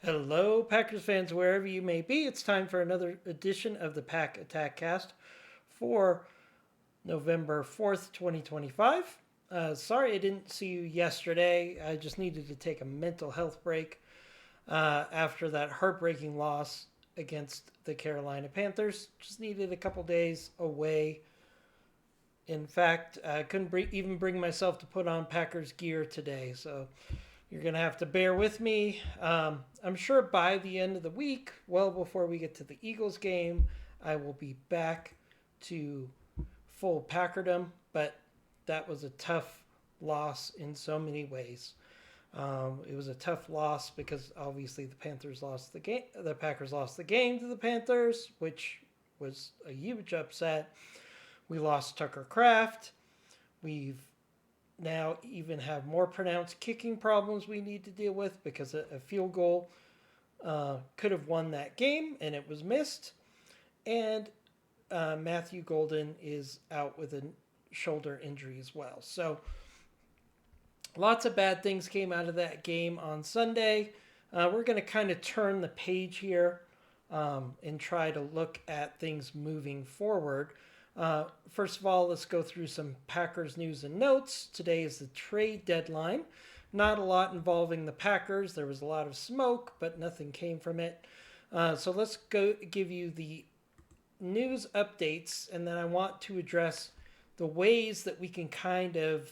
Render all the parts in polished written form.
Hello, Packers fans, wherever you may be. It's time for another edition of the Pack Attack Cast for November 4th, 2025. Sorry I didn't see you yesterday. I just needed to take a mental health break after that heartbreaking loss against the Carolina Panthers. Just needed a couple days away. In fact, I couldn't even bring myself to put on Packers gear today, so you're going to have to bear with me. I'm sure by the end of the week, well before we get to the Eagles game, I will be back to full Packerdom. But that was a tough loss in so many ways. It was a tough loss because obviously the Panthers lost the game. The Packers lost the game to the Panthers, which was a huge upset. We lost Tucker Kraft. We've now even have more pronounced kicking problems we need to deal with because a field goal could have won that game and it was missed. And Matthew Golden is out with a shoulder injury as well. So lots of bad things came out of that game on Sunday. We're going to kind of turn the page here and try to look at things moving forward. First of all, let's go through some Packers news and notes. Today is the trade deadline. Not a lot involving the Packers. There was a lot of smoke, but nothing came from it. So let's go give you the news updates, and then I want to address the ways that we can kind of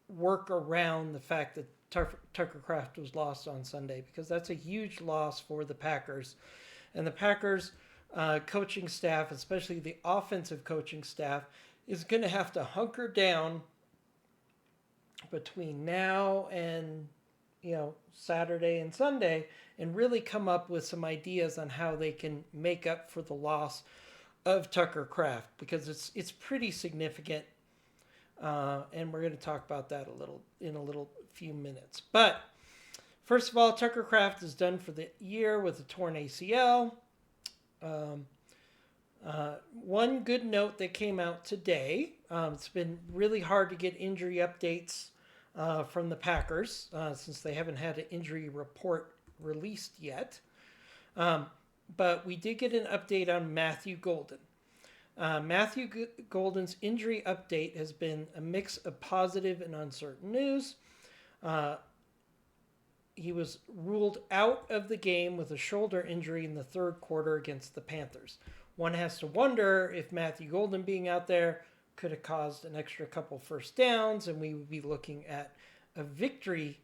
work around the fact that Tucker Kraft was lost on Sunday, because that's a huge loss for the Packers. And the Packers coaching staff, especially the offensive coaching staff, is going to have to hunker down between now and Saturday and Sunday and really come up with some ideas on how they can make up for the loss of Tucker Kraft, because it's pretty significant, and we're going to talk about that in a little few minutes. But first of all, Tucker Kraft is done for the year with a torn ACL. One good note that came out today, it's been really hard to get injury updates from the Packers since they haven't had an injury report released yet. But we did get an update on Matthew Golden. Matthew Golden's injury update has been a mix of positive and uncertain news. He was ruled out of the game with a shoulder injury in the third quarter against the Panthers. One has to wonder if Matthew Golden being out there could have caused an extra couple first downs, and we would be looking at a victory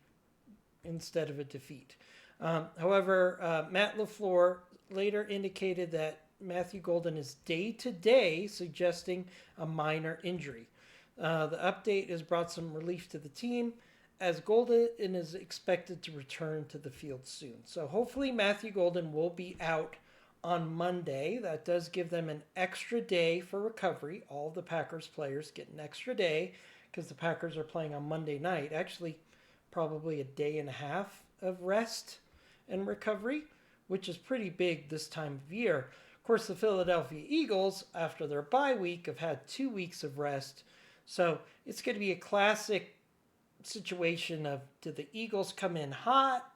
instead of a defeat. However, Matt LaFleur later indicated that Matthew Golden is day-to-day, suggesting a minor injury. The update has brought some relief to the team, as Golden is expected to return to the field soon. So hopefully Matthew Golden will be out on Monday. That does give them an extra day for recovery. All the Packers players get an extra day because the Packers are playing on Monday night. Actually, probably a day and a half of rest and recovery, which is pretty big this time of year. Of course, the Philadelphia Eagles, after their bye week, have had 2 weeks of rest. So it's going to be a classic situation of, do the Eagles come in hot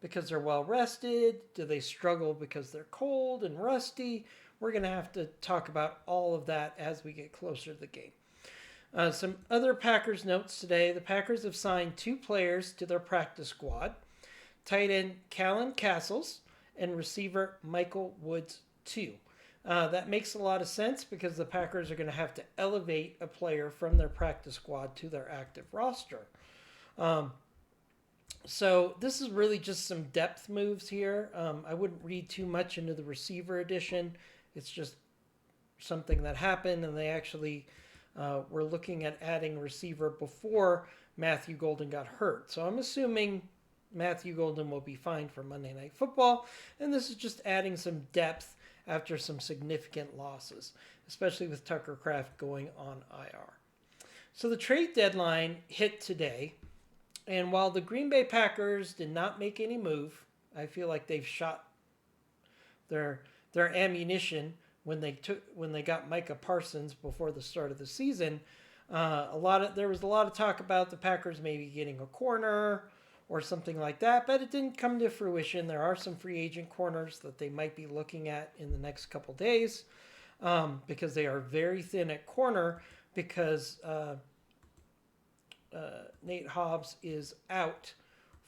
because they're well rested? Do they struggle because they're cold and rusty? We're going to have to talk about all of that as we get closer to the game. Some other Packers notes today. The Packers have signed 2 players to their practice squad. Tight end Callan Castles and receiver Michael Woods 2. That makes a lot of sense because the Packers are going to have to elevate a player from their practice squad to their active roster. So this is really just some depth moves here. I wouldn't read too much into the receiver addition. It's just something that happened, and they actually were looking at adding receiver before Matthew Golden got hurt. So I'm assuming Matthew Golden will be fine for Monday Night Football, and this is just adding some depth after some significant losses, especially with Tucker Kraft going on IR. So the trade deadline hit today. And while the Green Bay Packers did not make any move, I feel like they've shot their ammunition when they got Micah Parsons before the start of the season. There was a lot of talk about the Packers maybe getting a corner or something like that, but it didn't come to fruition. There are some free agent corners that they might be looking at in the next couple days, because they are very thin at corner because Nate Hobbs is out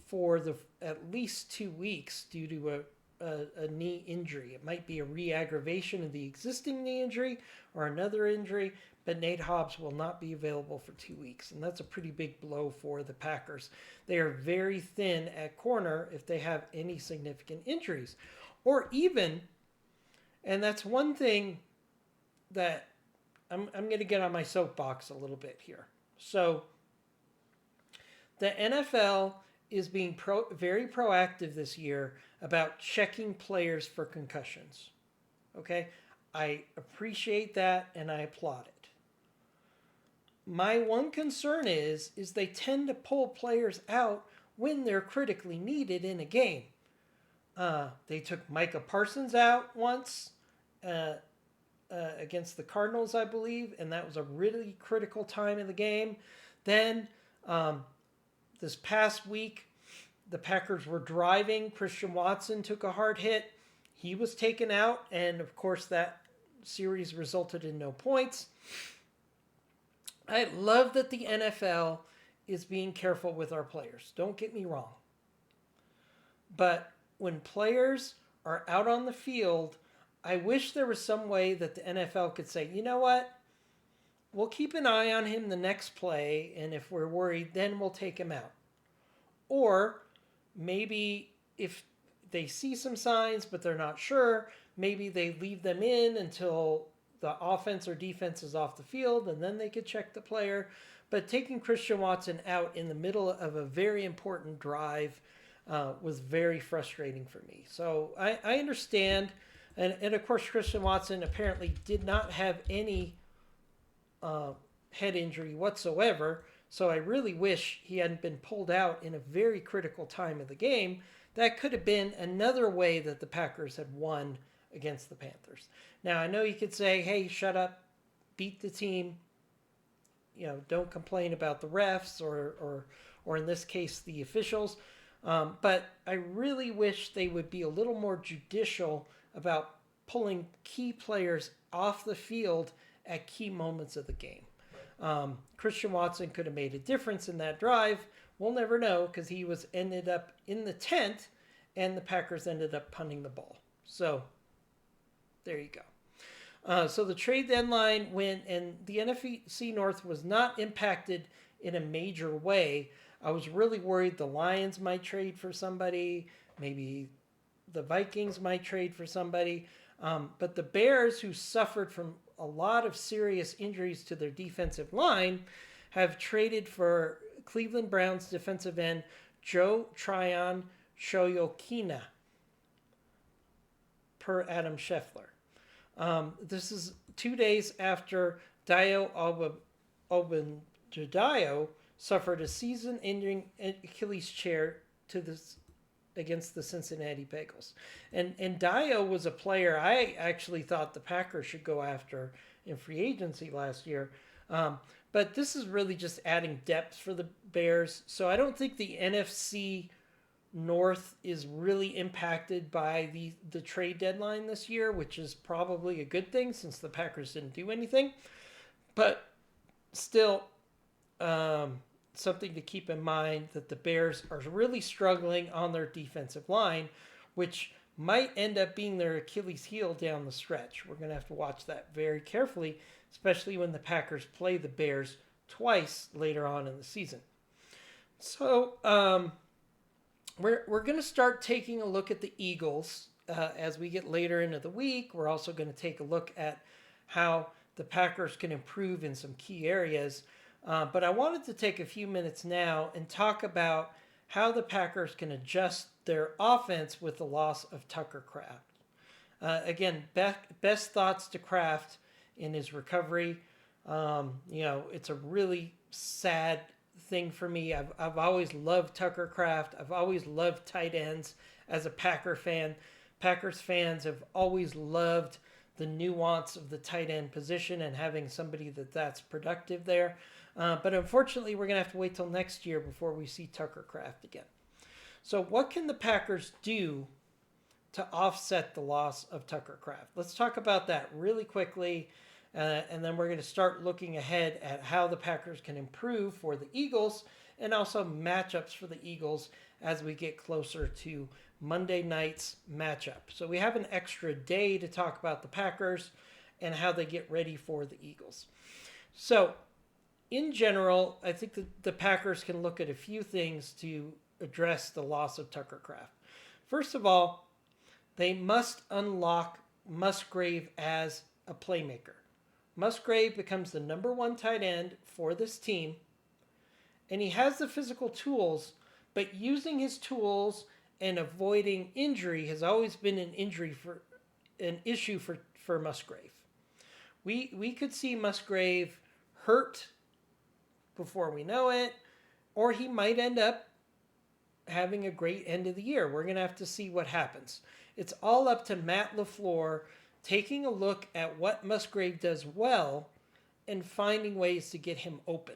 for at least 2 weeks due to a knee injury. It might be a re-aggravation of the existing knee injury or another injury, but Nate Hobbs will not be available for 2 weeks, and that's a pretty big blow for the Packers. They are very thin at corner if they have any significant injuries. Or even, and that's one thing that I'm going to get on my soapbox a little bit here. So the NFL is being very proactive this year about checking players for concussions. Okay? I appreciate that and I applaud it. My one concern is they tend to pull players out when they're critically needed in a game. They took Micah Parsons out once against the Cardinals, I believe, and that was a really critical time in the game. Then this past week, the Packers were driving. Christian Watson took a hard hit. He was taken out, and of course that series resulted in no points. I love that the NFL is being careful with our players. Don't get me wrong. But when players are out on the field, I wish there was some way that the NFL could say, you know what? We'll keep an eye on him the next play, and if we're worried, then we'll take him out. Or maybe if they see some signs, but they're not sure, maybe they leave them in until the offense or defense is off the field, and then they could check the player. But taking Christian Watson out in the middle of a very important drive was very frustrating for me. So I understand. And of course, Christian Watson apparently did not have any head injury whatsoever. So I really wish he hadn't been pulled out in a very critical time of the game. That could have been another way that the Packers had won against the Panthers. Now, I know you could say, hey, shut up, beat the team, don't complain about the refs or in this case, the officials. But I really wish they would be a little more judicial about pulling key players off the field at key moments of the game. Christian Watson could have made a difference in that drive. We'll never know because he ended up in the tent and the Packers ended up punting the ball. So there you go. So the trade deadline went, and the NFC North was not impacted in a major way. I was really worried the Lions might trade for somebody. Maybe the Vikings might trade for somebody. But the Bears, who suffered from a lot of serious injuries to their defensive line, have traded for Cleveland Browns defensive end Joe Tryon Shoyokina, per Adam Scheffler. This is 2 days after Dio Ogunjobi suffered a season-ending Achilles tear against the Cincinnati Bengals. And Dio was a player I actually thought the Packers should go after in free agency last year. But this is really just adding depth for the Bears. So I don't think the NFC North is really impacted by the trade deadline this year, which is probably a good thing since the Packers didn't do anything. But still, something to keep in mind that the Bears are really struggling on their defensive line, which might end up being their Achilles heel down the stretch. We're going to have to watch that very carefully, especially when the Packers play the Bears twice later on in the season. So we're going to start taking a look at the Eagles as we get later into the week. We're also going to take a look at how the Packers can improve in some key areas. But I wanted to take a few minutes now and talk about how the Packers can adjust their offense with the loss of Tucker Kraft. Again, best thoughts to Kraft in his recovery. It's a really sad thing for me. I've always loved Tucker Kraft. I've always loved tight ends as a Packer fan. Packers fans have always loved the nuance of the tight end position and having somebody that's productive there. But unfortunately, we're going to have to wait till next year before we see Tucker Kraft again. So what can the Packers do to offset the loss of Tucker Kraft? Let's talk about that really quickly. And then we're going to start looking ahead at how the Packers can improve for the Eagles and also matchups for the Eagles as we get closer to Monday night's matchup. So we have an extra day to talk about the Packers and how they get ready for the Eagles. So in general, I think that the Packers can look at a few things to address the loss of Tucker Kraft. First of all, they must unlock Musgrave as a playmaker. Musgrave becomes the number one tight end for this team, and he has the physical tools, but using his tools and avoiding injury has always been an issue for Musgrave. We could see Musgrave hurt before we know it, or he might end up having a great end of the year. We're going to have to see what happens. It's all up to Matt LaFleur taking a look at what Musgrave does well and finding ways to get him open.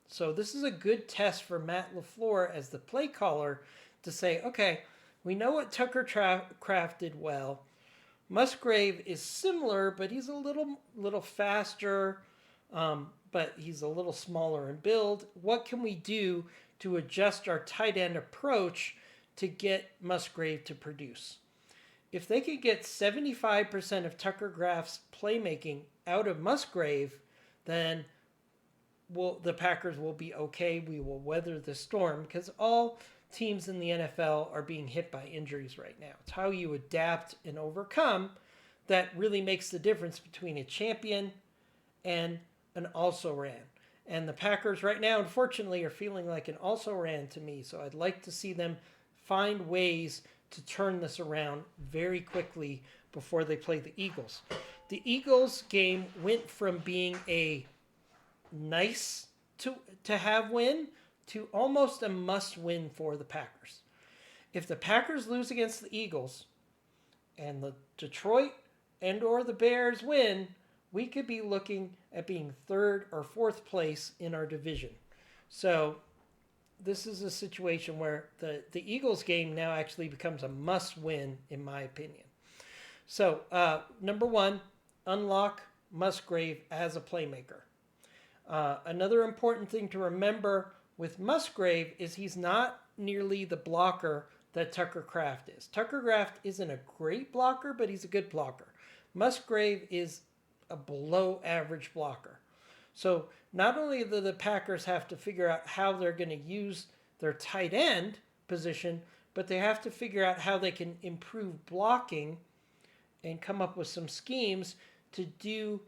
So this is a good test for Matt LaFleur as the play caller to say, okay, we know what Tucker Kraft did well. Musgrave is similar, but he's a little faster, but he's a little smaller in build. What can we do to adjust our tight end approach to get Musgrave to produce? If they could get 75% of Tucker Kraft's playmaking out of Musgrave, then the Packers will be okay. We will weather the storm because all teams in the NFL are being hit by injuries right now. It's how you adapt and overcome that really makes the difference between a champion and an also-ran. And the Packers right now, unfortunately, are feeling like an also-ran to me. So I'd like to see them find ways to turn this around very quickly before they play the Eagles. The Eagles game went from being a nice to have win to almost a must win for the Packers. If the Packers lose against the Eagles and the Detroit and or the Bears win, we could be looking at being third or fourth place in our division. So this is a situation where the Eagles game now actually becomes a must win, in my opinion. So number one, unlock Musgrave as a playmaker. Another important thing to remember with Musgrave is he's not nearly the blocker that Tucker Kraft is. Tucker Kraft isn't a great blocker, but he's a good blocker. Musgrave is a below average blocker. So not only do the Packers have to figure out how they're going to use their tight end position, but they have to figure out how they can improve blocking and come up with some schemes to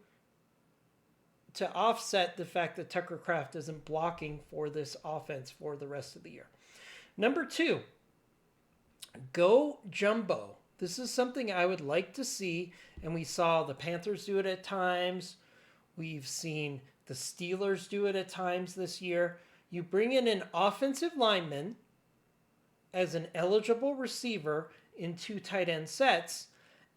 offset the fact that Tucker Kraft isn't blocking for this offense for the rest of the year. Number two, go jumbo. This is something I would like to see, and we saw the Panthers do it at times. We've seen the Steelers do it at times this year. You bring in an offensive lineman as an eligible receiver in two tight end sets,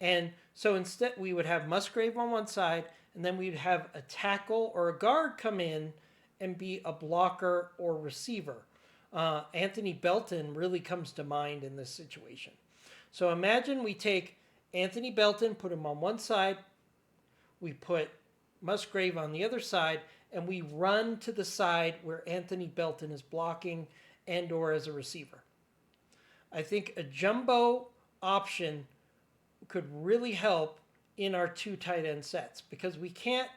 and so instead we would have Musgrave on one side, and then we'd have a tackle or a guard come in and be a blocker or receiver. Anthony Belton really comes to mind in this situation. So imagine we take Anthony Belton, put him on one side, we put Musgrave on the other side, and we run to the side where Anthony Belton is blocking and or as a receiver. I think a jumbo option could really help in our two tight end sets because we can't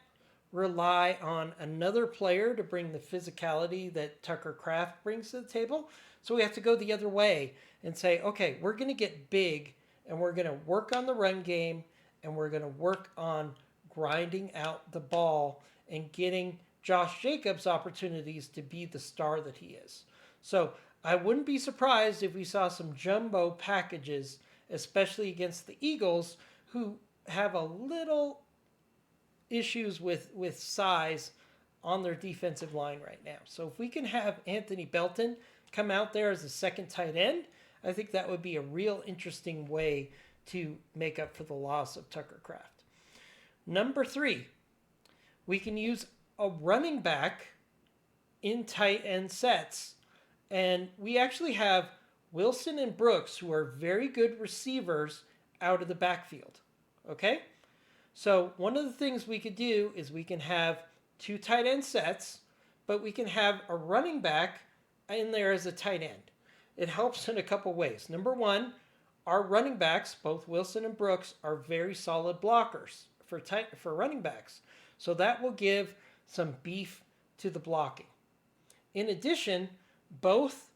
rely on another player to bring the physicality that Tucker Kraft brings to the table. So we have to go the other way and say, okay, we're going to get big and we're going to work on the run game and we're going to work on grinding out the ball and getting Josh Jacobs opportunities to be the star that he is. So I wouldn't be surprised if we saw some jumbo packages, especially against the Eagles, who have a little issues with size on their defensive line right now. So if we can have Anthony Belton come out there as a second tight end, I think that would be a real interesting way to make up for the loss of Tucker Kraft. Number three, we can use a running back in tight end sets. And we actually have Wilson and Brooks, who are very good receivers, out of the backfield. Okay? So one of the things we could do is we can have 2 tight end sets, but we can have a running back in there as a tight end. It helps in a couple ways. Number one, our running backs, both Wilson and Brooks, are very solid blockers for running backs. So that will give some beef to the blocking. In addition, both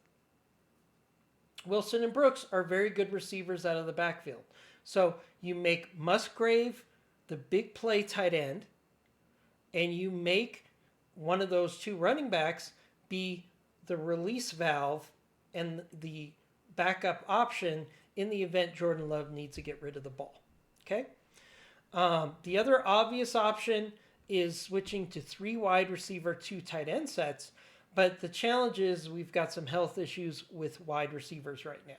Wilson and Brooks are very good receivers out of the backfield. So you make Musgrave the big play tight end, and you make one of those 2 running backs be the release valve and the backup option in the event Jordan Love needs to get rid of the ball. Okay? The other obvious option is switching to 3 wide receiver, 2 tight end sets. But the challenge is we've got some health issues with wide receivers right now.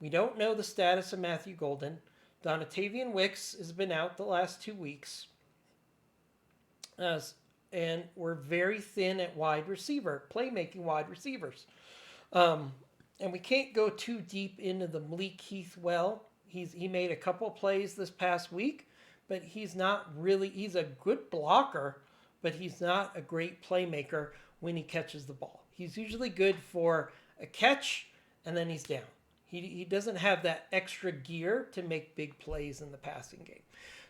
We don't know the status of Matthew Golden. Donatavian Wicks has been out the last 2 weeks. And we're very thin at wide receiver, playmaking wide receivers. And we can't go too deep into the Malik Heath well. He made a couple plays this past week, but he's a good blocker, but he's not a great playmaker when he catches the ball. He's usually good for a catch, and then he's down. He doesn't have that extra gear to make big plays in the passing game.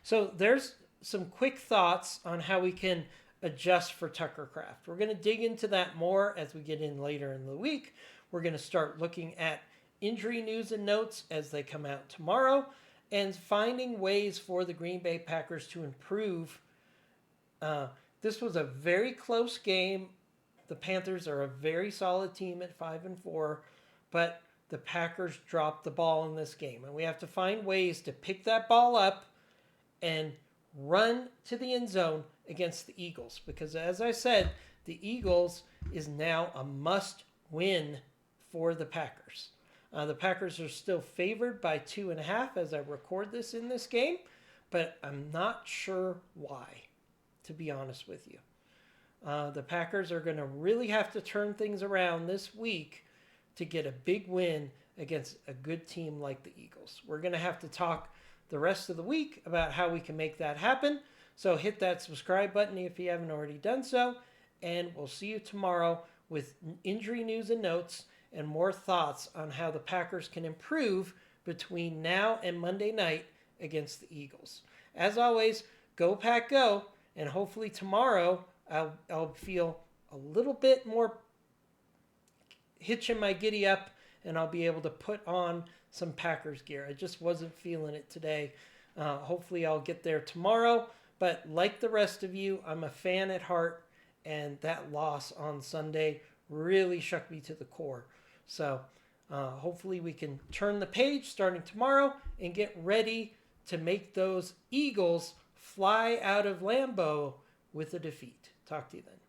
So there's some quick thoughts on how we can adjust for Tucker Kraft. We're going to dig into that more as we get in later in the week. We're going to start looking at injury news and notes as they come out tomorrow and finding ways for the Green Bay Packers to improve. This was a very close game. The Panthers are a very solid team at 5-4, but the Packers dropped the ball in this game. And we have to find ways to pick that ball up and run to the end zone against the Eagles. Because as I said, the Eagles is now a must-win for the Packers. The Packers are still favored by 2.5 as I record this in this game, but I'm not sure why, to be honest with you. The Packers are going to really have to turn things around this week to get a big win against a good team like the Eagles. We're going to have to talk the rest of the week about how we can make that happen. So hit that subscribe button if you haven't already done so, and we'll see you tomorrow with injury news and notes and more thoughts on how the Packers can improve between now and Monday night against the Eagles. As always, go Pack Go, and hopefully tomorrow I'll feel a little bit more hitch in my giddy up, and I'll be able to put on some Packers gear. I just wasn't feeling it today. Hopefully I'll get there tomorrow, but like the rest of you, I'm a fan at heart, and that loss on Sunday really shook me to the core. So hopefully we can turn the page starting tomorrow and get ready to make those Eagles fly out of Lambeau with a defeat. Talk to you then.